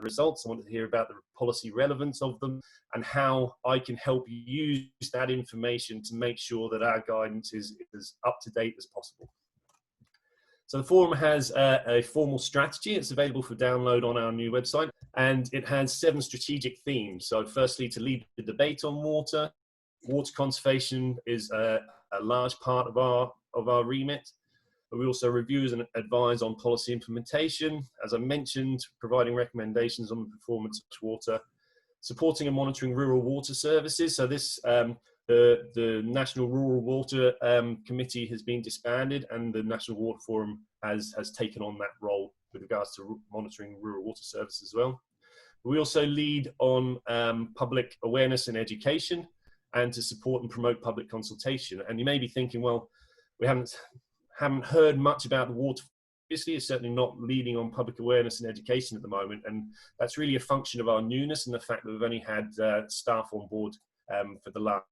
results. I want to hear about the policy relevance of them and how I can help you use that information to make sure that our guidance is as up to date as possible. So the forum has a formal strategy. It's available for download on our new website, and it has 7 strategic themes. So firstly, to lead the debate on water. Water conservation is a large part of our remit. But we also review and advise on policy implementation. As I mentioned, providing recommendations on the performance of water, supporting and monitoring rural water services. So this the National Rural Water Committee has been disbanded, and the National Water Forum has taken on that role with regards to monitoring rural water services as well. We also lead on public awareness and education, and to support and promote public consultation. And you may be thinking, well, we haven't heard much about the water. Obviously, it's certainly not leading on public awareness and education at the moment, and that's really a function of our newness and the fact that we've only had staff on board for the last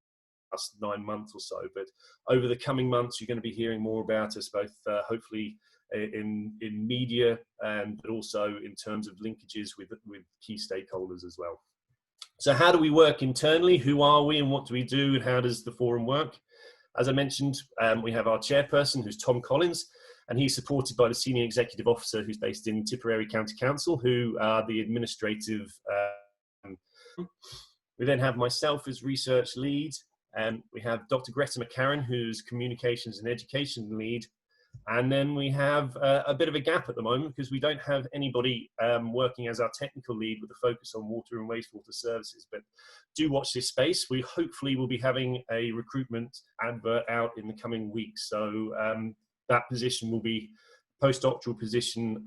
9 months or so. But over the coming months, you're going to be hearing more about us, both hopefully in media, but also in terms of linkages with key stakeholders as well. So how do we work internally? Who are we and what do we do, and how does the forum work? As I mentioned, we have our chairperson, who's Tom Collins, and he's supported by the senior executive officer who's based in Tipperary County Council, who are the administrative. We then have myself as research lead, and we have Dr. Greta McCarran, who's communications and education lead. And then we have a bit of a gap at the moment because we don't have anybody working as our technical lead with a focus on water and wastewater services. But do watch this space. We hopefully will be having a recruitment advert out in the coming weeks. So that position will be postdoctoral position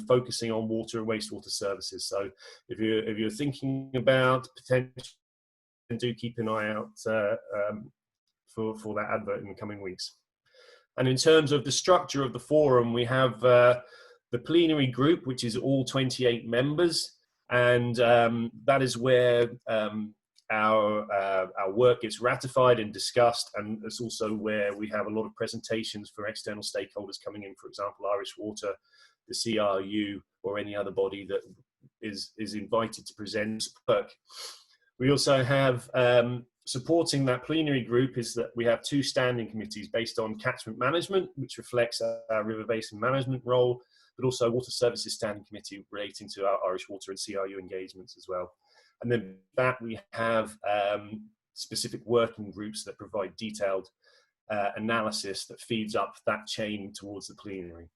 focusing on water and wastewater services. So if you're thinking about potential, do keep an eye out for that advert in the coming weeks. And in terms of the structure of the forum, we have the plenary group, which is all 28 members, and that is where our work gets ratified and discussed, and it's also where we have a lot of presentations for external stakeholders coming in, for example, Irish Water, the CRU, or any other body that is invited to present work. We also have, supporting that plenary group, is that we have 2 standing committees based on catchment management, which reflects our river basin management role, but also water services standing committee relating to our Irish Water and CRU engagements as well. And then that we have specific working groups that provide detailed analysis that feeds up that chain towards the plenary.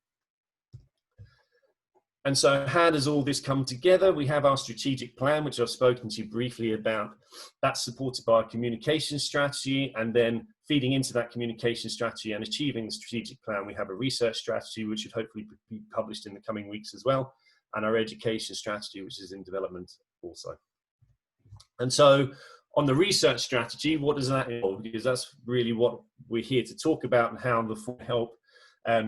And so how does all this come together? We have our strategic plan, which I've spoken to you briefly about. That's supported by a communication strategy, and then feeding into that communication strategy and achieving the strategic plan, we have a research strategy, which should hopefully be published in the coming weeks as well, and our education strategy, which is in development also. And so on the research strategy, what does that involve? Because that's really what we're here to talk about, and how the help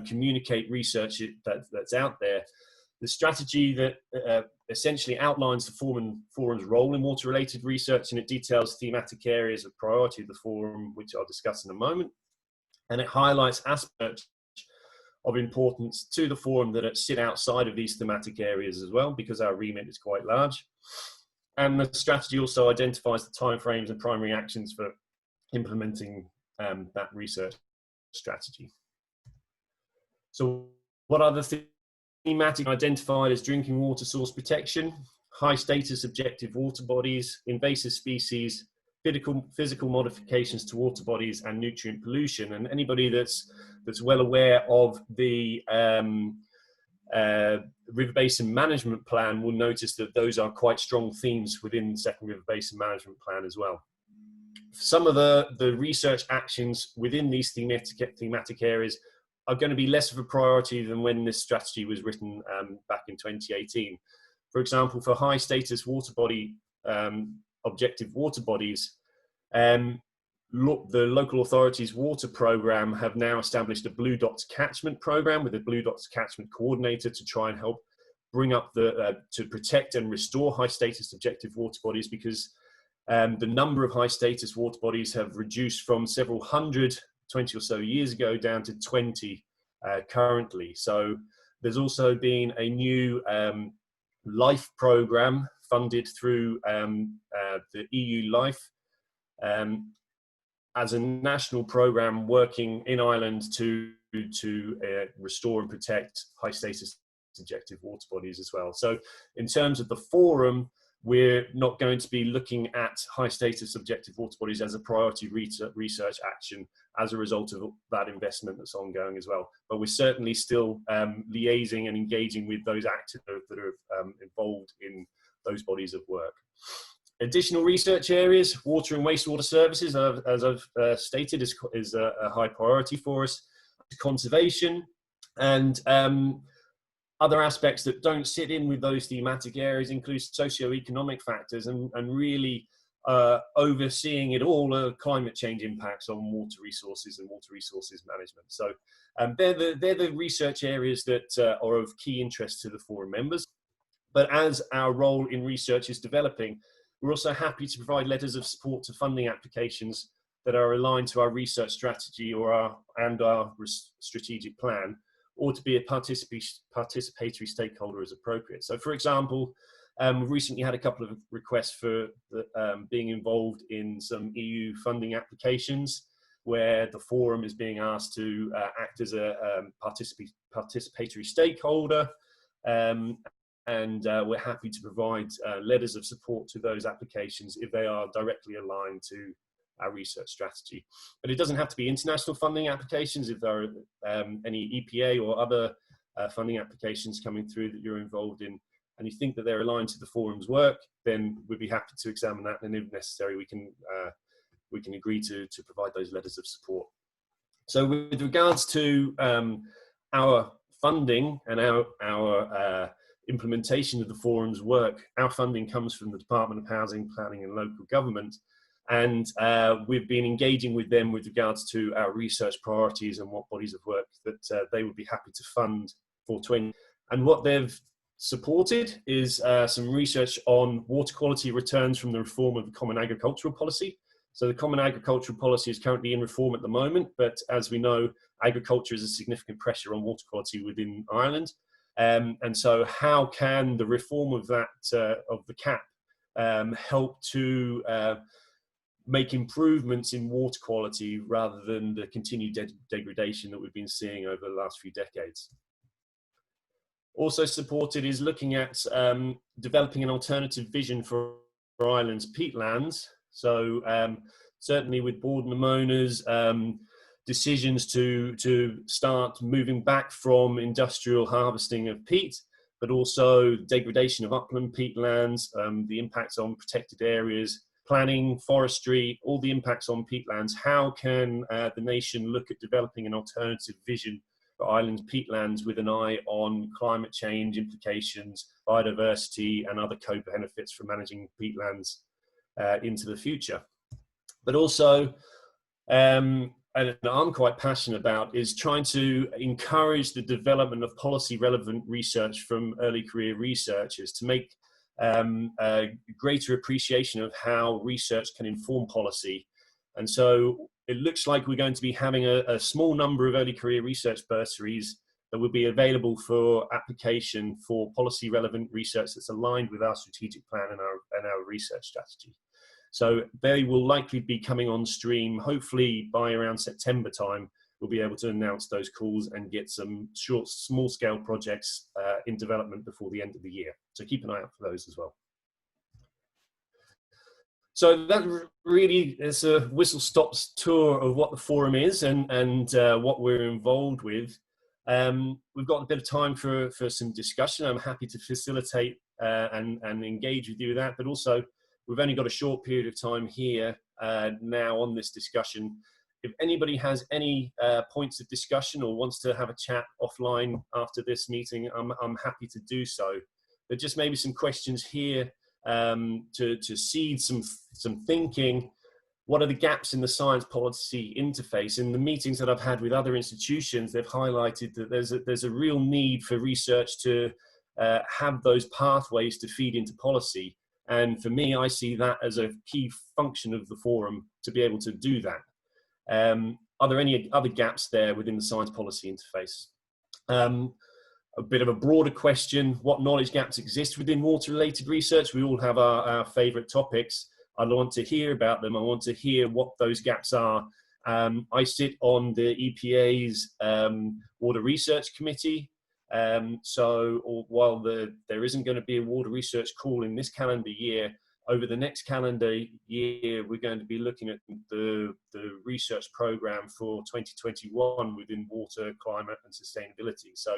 communicate research that's out there. The strategy that essentially outlines the forum's role in water-related research, and it details thematic areas of priority of the forum, which I'll discuss in a moment. And it highlights aspects of importance to the forum that sit outside of these thematic areas as well, because our remit is quite large. And the strategy also identifies the timeframes and primary actions for implementing that research strategy. So what are the thematic identified as drinking water source protection, high status objective water bodies, invasive species, physical modifications to water bodies, and nutrient pollution? And anybody that's well aware of the River Basin Management Plan will notice that those are quite strong themes within the Second River Basin Management Plan as well. Some of the research actions within these thematic areas are going to be less of a priority than when this strategy was written back in 2018. For example, for high status water body, objective water bodies, the local authorities water program have now established a Blue Dots catchment program with a Blue Dots catchment coordinator to try and help bring up to protect and restore high status objective water bodies, because the number of high status water bodies have reduced from several hundred 20 or so years ago down to 20 currently. So there's also been a new LIFE programme funded through the EU LIFE as a national programme working in Ireland to restore and protect high status subjective water bodies as well. So in terms of the forum, we're not going to be looking at high status subjective water bodies as a priority research action as a result of that investment that's ongoing as well. But we're certainly still liaising and engaging with those actors that are involved in those bodies of work. Additional research areas, water and wastewater services, as I've stated, is a high priority for us. Conservation and other aspects that don't sit in with those thematic areas include socio-economic factors and really overseeing it all, climate change impacts on water resources and water resources management. So they're the research areas that are of key interest to the forum members. But as our role in research is developing, we're also happy to provide letters of support to funding applications that are aligned to our research strategy or our strategic plan, or to be a participatory stakeholder as appropriate. So for example, we've recently had a couple of requests for being involved in some EU funding applications where the forum is being asked to act as a participatory stakeholder. And we're happy to provide letters of support to those applications if they are directly aligned to our research strategy. But it doesn't have to be international funding applications. If there are any EPA or other funding applications coming through that you're involved in and you think that they're aligned to the forum's work, then we'd be happy to examine that, and if necessary we can agree to provide those letters of support. So with regards to our funding and our implementation of the forum's work, our funding comes from the Department of Housing, Planning and Local Government, and we've been engaging with them with regards to our research priorities and what bodies of work that they would be happy to fund for 20. And what they've supported is some research on water quality returns from the reform of the Common Agricultural Policy. So the Common Agricultural Policy is currently in reform at the moment, but as we know, agriculture is a significant pressure on water quality within Ireland. And so how can the reform of that, of the CAP, help to make improvements in water quality rather than the continued degradation that we've been seeing over the last few decades? Also supported is looking at developing an alternative vision for Ireland's peatlands. So certainly with Bord na Móna's decisions to start moving back from industrial harvesting of peat, but also degradation of upland peatlands, the impacts on protected areas, planning, forestry, all the impacts on peatlands. How can the nation look at developing an alternative vision for Ireland's peatlands with an eye on climate change implications, biodiversity, and other co-benefits from managing peatlands into the future? But also, and I'm quite passionate about, is trying to encourage the development of policy relevant research from early career researchers to make a greater appreciation of how research can inform policy. And so it looks like we're going to be having a small number of early career research bursaries that will be available for application for policy relevant research that's aligned with our strategic plan and our research strategy. So they will likely be coming on stream, hopefully by around September time. We'll be able to announce those calls and get some short, small scale projects in development before the end of the year. So keep an eye out for those as well. So that really is a whistle-stop tour of what the forum is and what we're involved with. We've got a bit of time for some discussion. I'm happy to facilitate and engage with you with that, but also we've only got a short period of time here now on this discussion. If anybody has any points of discussion or wants to have a chat offline after this meeting, I'm happy to do so. But just maybe some questions here to seed some thinking. What are the gaps in the science policy interface? In the meetings that I've had with other institutions, they've highlighted that there's a real need for research to have those pathways to feed into policy. And for me, I see that as a key function of the forum to be able to do that. Are there any other gaps there within the science policy interface? a bit of a broader question: what knowledge gaps exist within water-related research? We all have our favourite topics. I want to hear about them. I want to hear what those gaps are. I sit on the EPA's Water Research Committee. While there isn't going to be a water research call in this calendar year, over the next calendar year, we're going to be looking at the research program for 2021 within water, climate and sustainability. So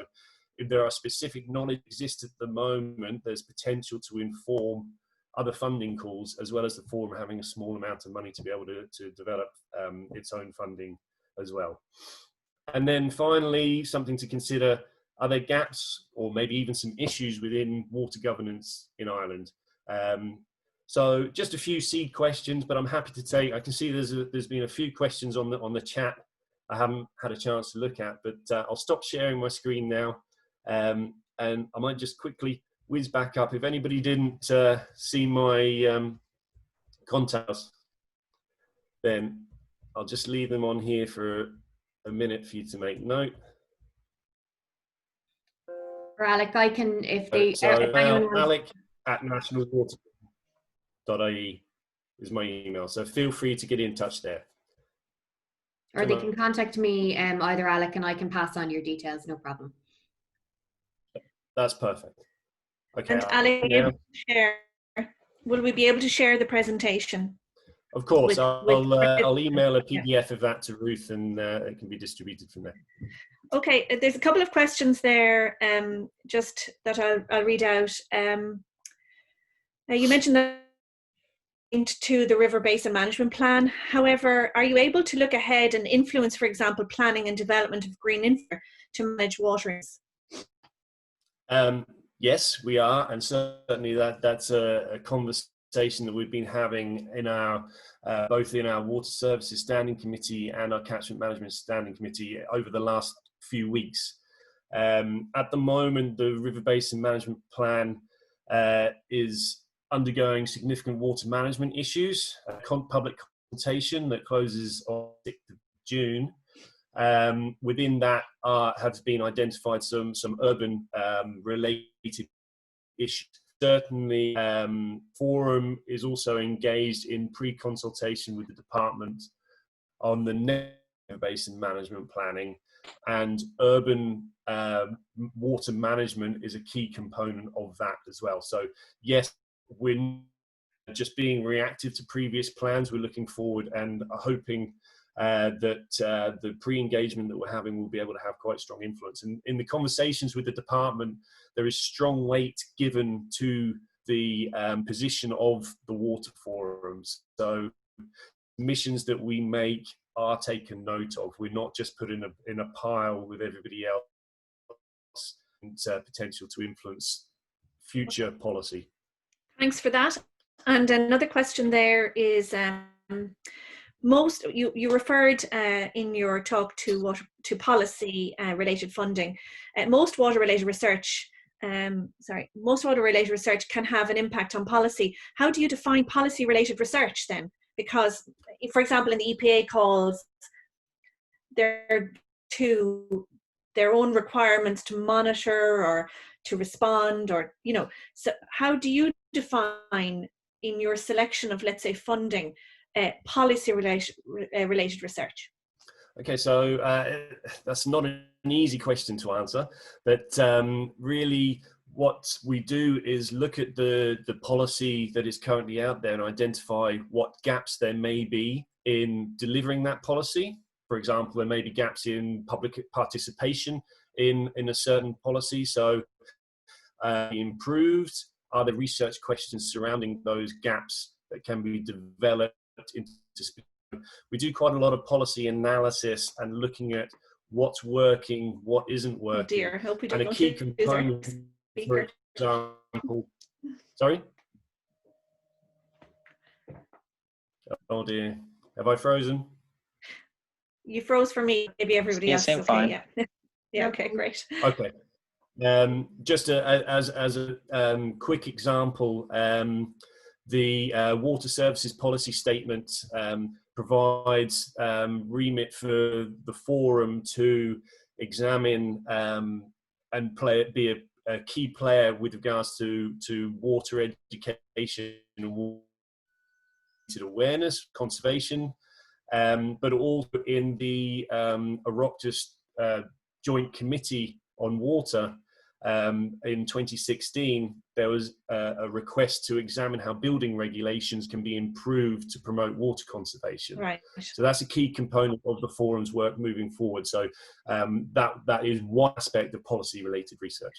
if there are specific knowledge exists at the moment, there's potential to inform other funding calls, as well as the forum having a small amount of money to be able to develop its own funding as well. And then finally, something to consider: are there gaps or maybe even some issues within water governance in Ireland? So just a few seed questions, but I'm happy to take. I can see there's been a few questions on the chat I haven't had a chance to look at, but I'll stop sharing my screen now, and I might just quickly whiz back up. If anybody didn't see my contacts, then I'll just leave them on here for a minute for you to make note. Or Alec, I can, if Alec at nationalwater.ie is my email, so feel free to get in touch there. Or they can contact me, either Alec, and I can pass on your details, no problem. That's perfect. Okay. And Alec, will we be able to share the presentation? Of course, I'll email a PDF of that to Ruth, and it can be distributed from there. Okay, there's a couple of questions there, just that I'll read out. You mentioned that to the River Basin Management Plan. However, are you able to look ahead and influence, for example, planning and development of green infra to manage waterings? Yes, we are, and certainly that's a conversation that we've been having in our both in our Water Services Standing Committee and our Catchment Management Standing Committee over the last few weeks. At the moment, the River Basin Management Plan is undergoing significant water management issues. Public consultation that closes on 6th of June. Within that have been identified some urban related issues. Certainly, Forum is also engaged in pre-consultation with the department on the next basin management planning, and urban water management is a key component of that as well. So yes, we're just being reactive to previous plans. We're looking forward and are hoping that the pre-engagement that we're having will be able to have quite strong influence. And in the conversations with the department, there is strong weight given to the position of the water forums. So missions that we make are taken note of. We're not just put in a pile with everybody else, and potential to influence future policy. Thanks for that. And another question there is, you referred in your talk to policy related funding. Most water related research can have an impact on policy. How do you define policy related research then? Because, for example, in the EPA calls, there to their own requirements to monitor or to respond, or so how do you define in your selection of, let's say, funding policy related research? Okay, so that's not an easy question to answer, but really what we do is look at the policy that is currently out there and identify what gaps there may be in delivering that policy. For example, there may be gaps in public participation in a certain policy. So improved, are there research questions surrounding those gaps that can be developed into? We do quite a lot of policy analysis and looking at what's working, what isn't working. Oh dear, hope we don't and a key component, for example, sorry? Oh dear, have I frozen? You froze for me, maybe everybody else is okay. Fine. Yeah. Yeah, okay, great. Okay. Just as a quick example, the Water Services Policy Statement provides remit for the forum to examine be a key player with regards to water education and water awareness, conservation, but also in the Oireachtas Joint Committee on Water. In 2016, there was a request to examine how building regulations can be improved to promote water conservation. Right. So that's a key component of the forum's work moving forward. So that is one aspect of policy-related research.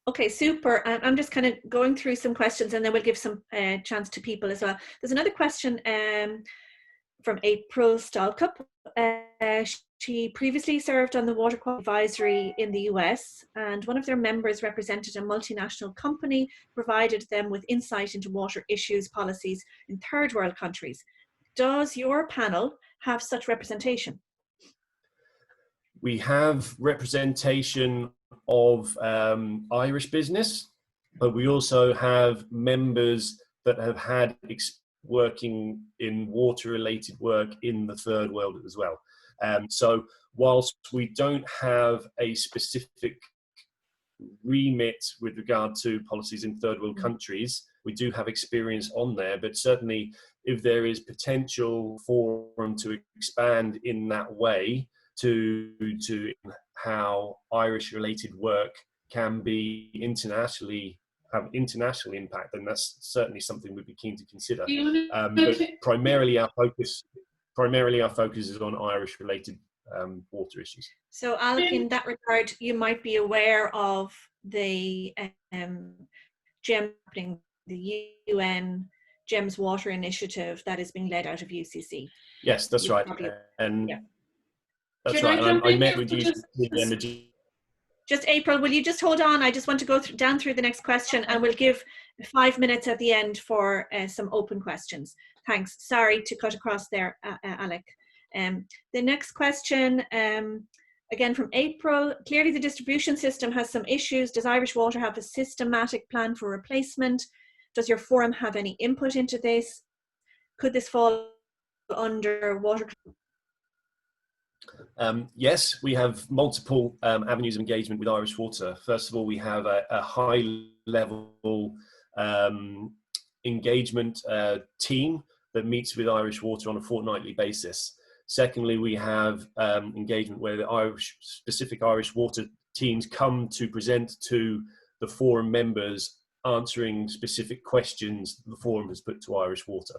Okay, super. I'm just kind of going through some questions, and then we'll give some chance to people as well. There's another question from April Stalkup. She previously served on the Water Quality Advisory in the US, and one of their members represented a multinational company, provided them with insight into water issues policies in third world countries. Does your panel have such representation? We have representation of Irish business, but we also have members that have had working in water-related work in the third world as well. So whilst we don't have a specific remit with regard to policies in third world countries, we do have experience on there, but certainly if there is potential for them to expand in that way to how Irish-related work can be have international impact, then that's certainly something we'd be keen to consider. But primarily our focus is on Irish-related water issues. So, Alec, in that regard, you might be aware of the the UN GEMS Water Initiative that is being led out of UCC. Yes, that's right. And that's right. I met with UCC Energy. Just April, will you just hold on? I just want to go down through the next question, and we'll give 5 minutes at the end for some open questions. Thanks. Sorry to cut across there, Alec. The next question, again from April. Clearly the distribution system has some issues. Does Irish Water have a systematic plan for replacement? Does your forum have any input into this? Could this fall under water? Yes, we have multiple avenues of engagement with Irish Water. First of all, we have a high level engagement team that meets with Irish Water on a fortnightly basis. Secondly, we have engagement where the specific Irish Water teams come to present to the forum members, answering specific questions the forum has put to Irish Water.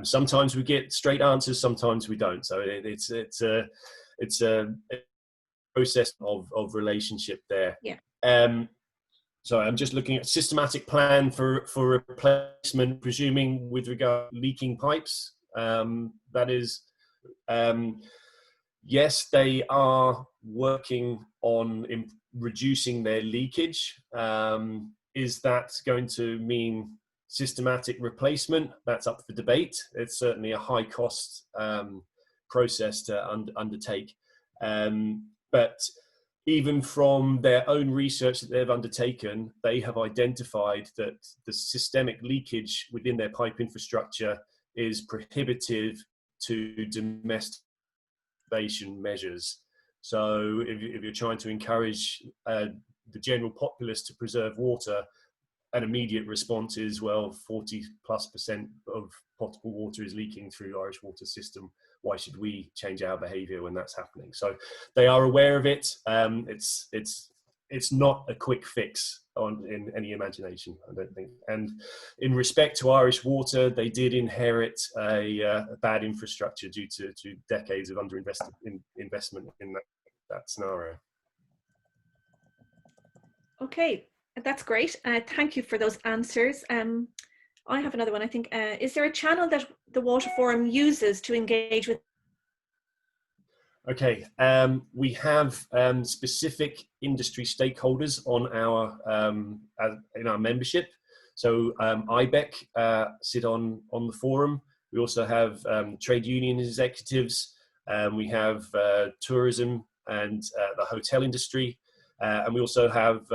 Sometimes we get straight answers, sometimes we don't. So it's a process of relationship there. Yeah. Sorry, I'm just looking at systematic plan for replacement, presuming with regard to leaking pipes. That is, yes, they are working on reducing their leakage. Is that going to mean systematic replacement? That's up for debate. It's certainly a high cost process to undertake. But even from their own research that they've undertaken, they have identified that the systemic leakage within their pipe infrastructure is prohibitive to domestic measures. So if you're trying to encourage the general populace to preserve water, an immediate response is, well, 40+% of potable water is leaking through the Irish water system. Why should we change our behaviour when that's happening? So they are aware of it. It's not a quick fix in any imagination, I don't think. And in respect to Irish Water, they did inherit a bad infrastructure due to decades of investment in that scenario. Okay, that's great. Thank you for those answers. I have another one, I think. Is there a channel that the Water Forum uses to engage with? Okay, we have specific industry stakeholders on in our membership. So IBEC sit on the forum. We also have trade union executives. We have tourism and the hotel industry. And we also have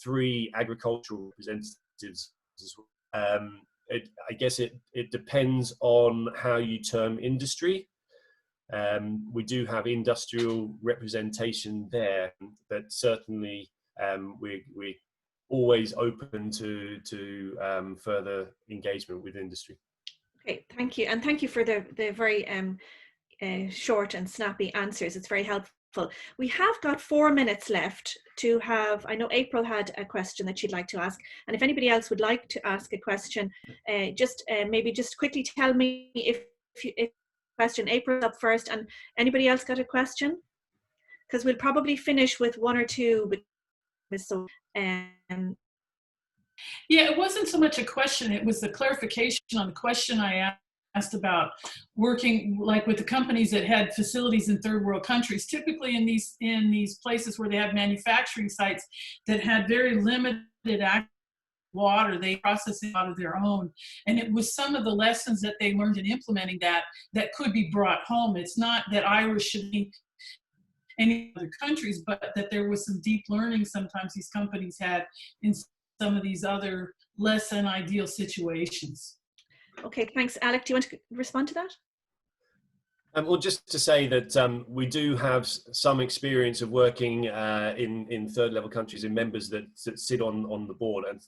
3 agricultural representatives as well. I guess it depends on how you term industry. We do have industrial representation there, but certainly we're always open to further engagement with industry. Okay, thank you. And thank you for the very short and snappy answers. It's very helpful. We have got 4 minutes left to have, I know April had a question that she'd like to ask, and if anybody else would like to ask a question, maybe just quickly tell me if question. April's up first, and anybody else got a question? Because we'll probably finish with 1 or 2. So, yeah, it wasn't so much a question, it was the clarification on the question I asked about working like with the companies that had facilities in third world countries. Typically in these places where they have manufacturing sites that had very limited access to water, they process it out of their own. And it was some of the lessons that they learned in implementing that could be brought home. It's not that Irish should be any other countries, but that there was some deep learning sometimes these companies had in some of these other less than ideal situations. Okay, thanks. Alec, do you want to respond to that? Well, just to say that we do have some experience of working in third level countries and members that sit on the board, and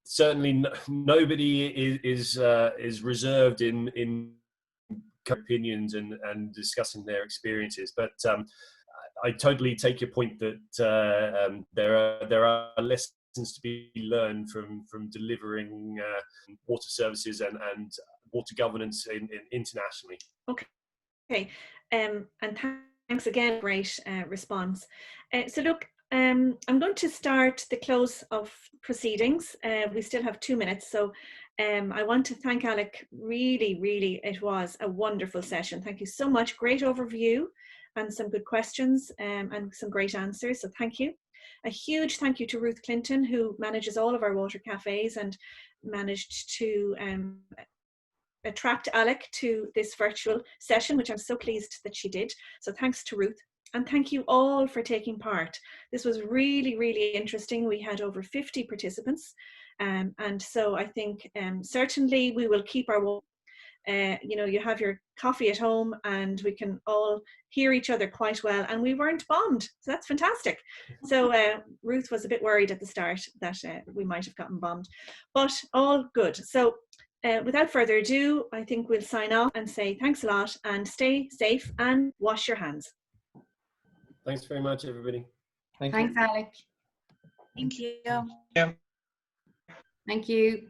certainly nobody is reserved in opinions and discussing their experiences. But I totally take your point that there are lessons to be learned from delivering water services and water governance internationally. Okay, and thanks again, great response. So look, I'm going to start the close of proceedings. We still have 2 minutes, so I want to thank Alec. Really, it was a wonderful session. Thank you so much. Great overview and some good questions and some great answers, so thank you. A huge thank you to Ruth Clinton, who manages all of our water cafes and managed to attract Alec to this virtual session, which I'm so pleased that she did. So thanks to Ruth. And thank you all for taking part. This was really interesting. We had over 50 participants. And so I think certainly we will keep our you have your coffee at home and we can all hear each other quite well, and we weren't bombed, so that's fantastic. So Ruth was a bit worried at the start that we might have gotten bombed, but all good. So without further ado, I think we'll sign off and say thanks a lot and stay safe and wash your hands. Thanks very much, everybody. Thanks, Alec. Thank you. Thank you.